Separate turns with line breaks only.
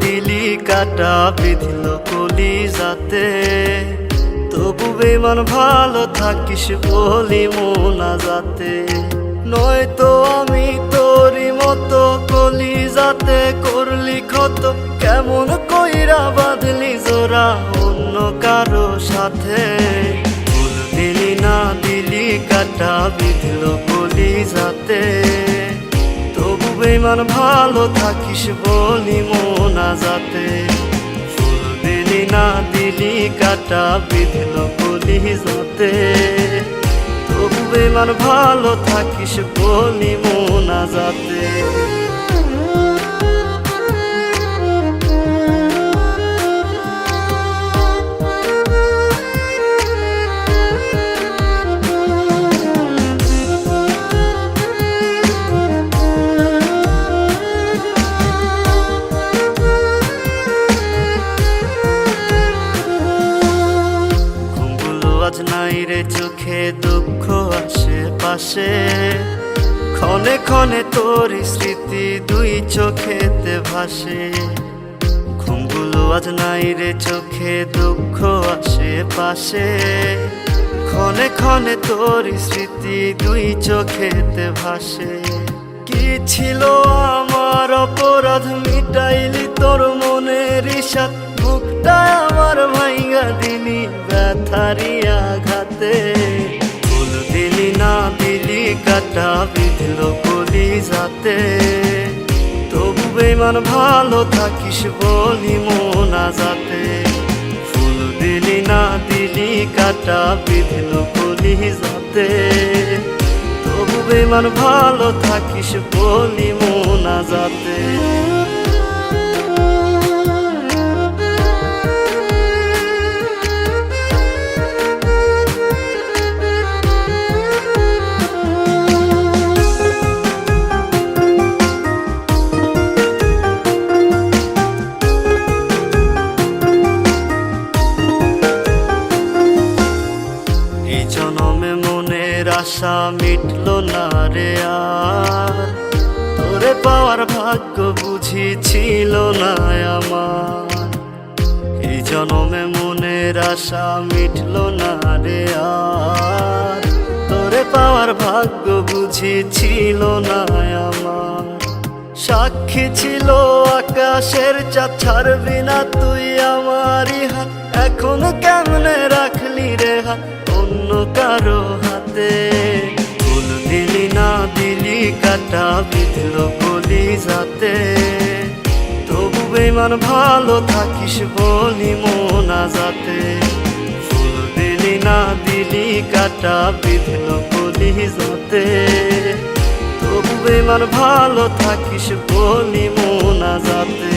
দিলি কাটা বিঁধল কলিজাতে, তবু বেমান ভালো থাকিস বলি মোনাজাতে। নয়তো আমি তোরই মতো কলিজাতে করলি ক্ষত, কেমন কইরা বাঁধলি জোড়া অন্য কারো সাথে। ফুল দিলি না দিলি কাটা বিঁধল কলিজাতে, তবু বেমান ভালো থাকিস বলি মোনাজাতে। ফুল দিলি না দিলি কাটা বিঁধল কলিজাতে, তবু বেমান ভালো থাকিস বলি মোনাজাতে। আজ নাই রে চোখে দুঃখ আশেপাশে, ক্ষণে ক্ষণে তোর স্মৃতি দুই চোখেতে ভাসে। ঘুমগুলো আজ নাই রে চোখে দুঃখ আশেপাশে, ক্ষণে ক্ষণে তোর স্মৃতি দুই চোখেতে ভাসে। কি ছিল আমার অপরাধ মিটাইলি তোর মনের ইশাত, বুকটা আমার ভাইঙ্গা দিলি ব্যথারি আঘাতে। ফুল দিলি না দিলি কাটা বিঁধল কলিজাতে, তবু বেমান ভালো থাকিস বলি মোনাজাতে। ফুল দিলি না দিলি কাটা বিঁধল কলিজাতে, তবু বেমান ভালো থাকিস বলি মোনাজাতে। জনমে মনের আশা মিটল না রে আর, তোরে পাওয়ার ভাগ্য বুঝি ছিল না আমার। এই জনমে মনের আশা মিটল না রে আর, তোরে পাওয়ার ভাগ্য বুঝি ছিল না আমার। সাক্ষী ছিল আকাশের চাঁদ, ছাড়বি না তুই আমারই হাত, এখন কেমনে রাখলি রে হাত অন্য কারো হাতে। ফুল দিলি না দিলি কাটা বিঁধল কলিজাতে, তবু বেমান ভালো থাকিস বলি মোনাজাতে। ফুল দিলি না দিলি কাটা বিঁধল কলিজাতে, তবু বেমান ভালো থাকিস বলি মোনাজাতে।